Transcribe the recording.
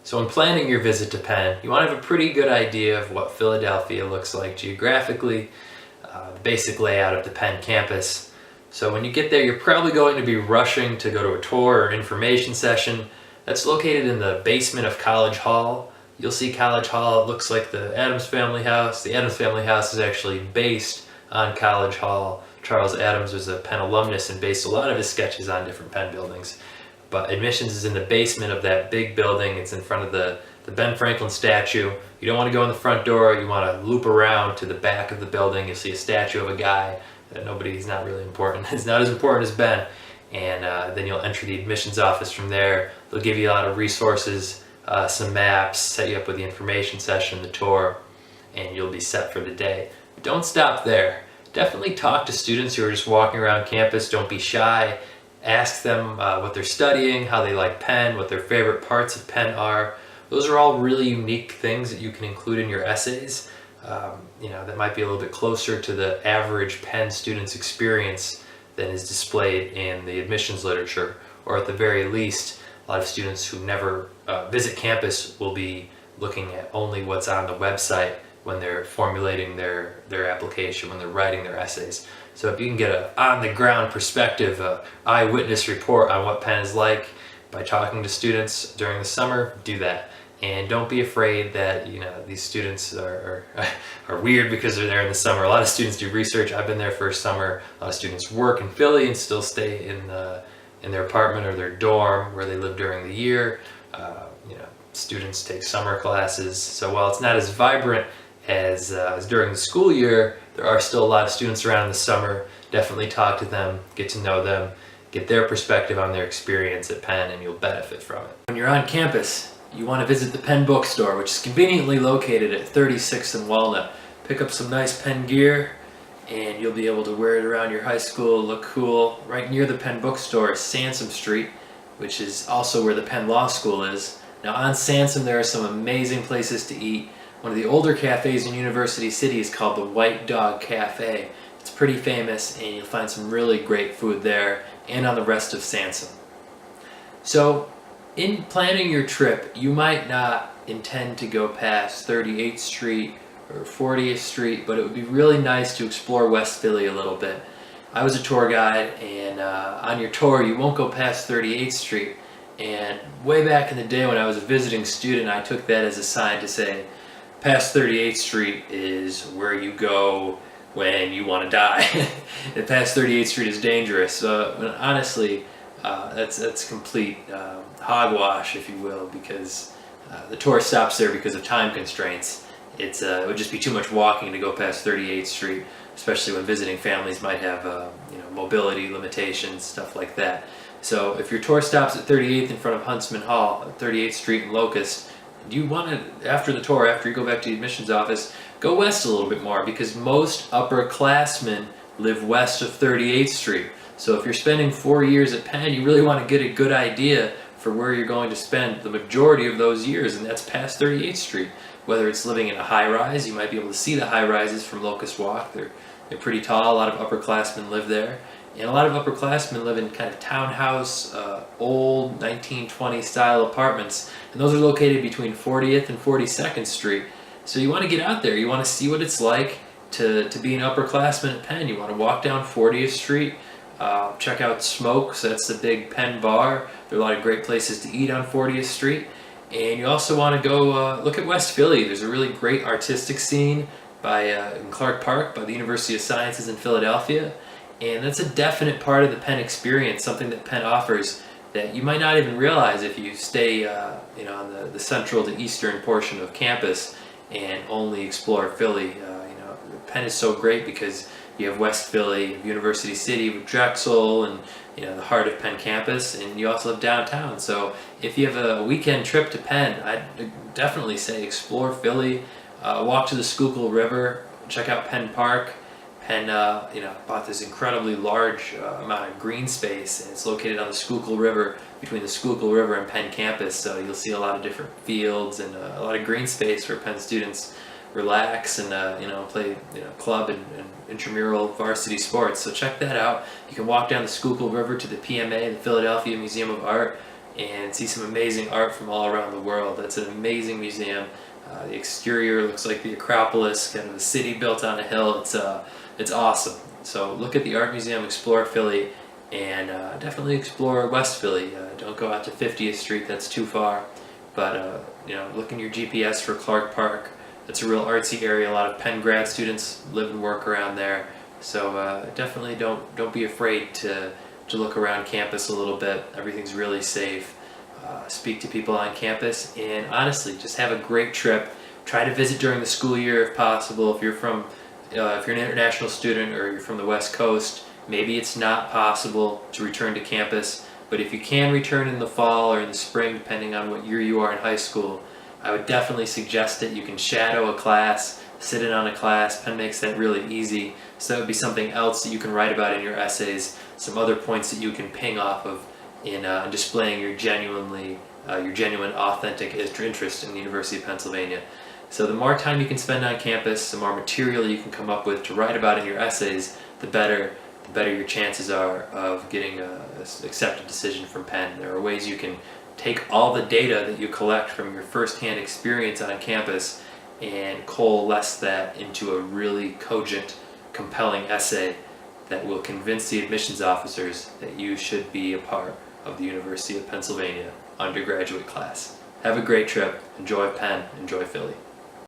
So when planning your visit to Penn, you want to have a pretty good idea of what Philadelphia looks like geographically, the basic layout of the Penn campus. So when you get there, you're probably going to be rushing to go to a tour or information session. That's located in the basement of College Hall. You'll see College Hall, it looks like the Adams Family House. The Adams Family House is actually based on College Hall. Charles Adams was a Penn alumnus and based a lot of his sketches on different Penn buildings. But admissions is in the basement of that big building. It's in front of the Ben Franklin statue. You don't want to go in the front door. You want to loop around to the back of the building. You'll see a statue of a guy that he's not really important. It's not as important as Ben. And then you'll enter the admissions office from there. They'll give you a lot of resources, some maps, set you up with the information session, the tour, and you'll be set for the day. But don't stop there. Definitely talk to students who are just walking around campus. Don't be shy. Ask them what they're studying, how they like Penn, what their favorite parts of Penn are. Those are all really unique things that you can include in your essays. That might be a little bit closer to the average Penn student's experience than is displayed in the admissions literature, or at the very least, a lot of students who never visit campus will be looking at only what's on the website when they're formulating their application, when they're writing their essays. So if you can get an on-the-ground perspective, eyewitness report on what Penn is like by talking to students during the summer, do that. And don't be afraid that these students are weird because they're there in the summer. A lot of students do research. I've been there for a summer. A lot of students work in Philly and still stay in their apartment or their dorm where they live during the year. Students take summer classes. So while it's not as vibrant as during the school year, there are still a lot of students around in the summer. Definitely talk to them, get to know them, get their perspective on their experience at Penn, and you'll benefit from it. When you're on campus, you want to visit the Penn bookstore, which is conveniently located at 36th and Walnut. Pick up some nice Penn gear, and you'll be able to wear it around your high school, look cool. Right near the Penn bookstore is Sansom Street, which is also where the Penn Law School is. Now on Sansom, there are some amazing places to eat. One of the older cafes in University City is called the White Dog Cafe. It's pretty famous, and you'll find some really great food there and on the rest of Sansom. So in planning your trip, you might not intend to go past 38th Street or 40th Street, but it would be really nice to explore West Philly a little bit. I was a tour guide, and on your tour you won't go past 38th Street. And way back in the day when I was a visiting student, I took that as a sign to say, past 38th Street is where you go when you want to die. And past 38th Street is dangerous. Honestly, that's complete hogwash, if you will, because the tour stops there because of time constraints. It would just be too much walking to go past 38th Street, especially when visiting families might have mobility limitations, stuff like that. So if your tour stops at 38th in front of Huntsman Hall, at 38th Street and Locust, you want to, after the tour, after you go back to the admissions office, go west a little bit more, because most upperclassmen live west of 38th Street. So if you're spending 4 years at Penn, you really want to get a good idea for where you're going to spend the majority of those years, and that's past 38th Street. Whether it's living in a high-rise, you might be able to see the high-rises from Locust Walk. They're pretty tall. A lot of upperclassmen live there. And a lot of upperclassmen live in kind of townhouse, old 1920 style apartments. And those are located between 40th and 42nd Street. So you want to get out there. You want to see what it's like to be an upperclassman at Penn. You want to walk down 40th Street, check out Smokes. That's the big Penn bar. There are a lot of great places to eat on 40th Street. And you also want to go look at West Philly. There's a really great artistic scene in Clark Park by the University of Sciences in Philadelphia. And that's a definite part of the Penn experience, something that Penn offers that you might not even realize if you stay on the central to eastern portion of campus and only explore Philly. Penn is so great because you have West Philly, University City with Drexel, and the heart of Penn campus, and you also have downtown. So if you have a weekend trip to Penn, I'd definitely say explore Philly, walk to the Schuylkill River, check out Penn Park. Penn bought this incredibly large amount of green space, and it's located on the Schuylkill River, between the Schuylkill River and Penn campus. So you'll see a lot of different fields and a lot of green space where Penn students relax and play club and intramural varsity sports. So check that out. You can walk down the Schuylkill River to the PMA, the Philadelphia Museum of Art. and see some amazing art from all around the world. That's an amazing museum. The exterior looks like the Acropolis, kind of a city built on a hill. It's awesome. So look at the art museum, explore Philly, and definitely explore West Philly. Don't go out to 50th Street, that's too far. But look in your GPS for Clark Park. It's a real artsy area. A lot of Penn grad students live and work around there. So definitely don't be afraid to look around campus a little bit. Everything's really safe. Speak to people on campus, and honestly, just have a great trip. Try to visit during the school year if possible. If you're an international student or you're from the West Coast, maybe it's not possible to return to campus. But if you can return in the fall or in the spring, depending on what year you are in high school, I would definitely suggest that you can shadow a class, sit in on a class. Penn makes that really easy. So that would be something else that you can write about in your essays, some other points that you can ping off of in displaying your genuine, authentic interest in the University of Pennsylvania. So the more time you can spend on campus, the more material you can come up with to write about in your essays, the better your chances are of getting an accepted decision from Penn. There are ways you can take all the data that you collect from your firsthand experience on campus and coalesce that into a really cogent, compelling essay that will convince the admissions officers that you should be a part of the University of Pennsylvania undergraduate class. Have a great trip. Enjoy Penn. Enjoy Philly.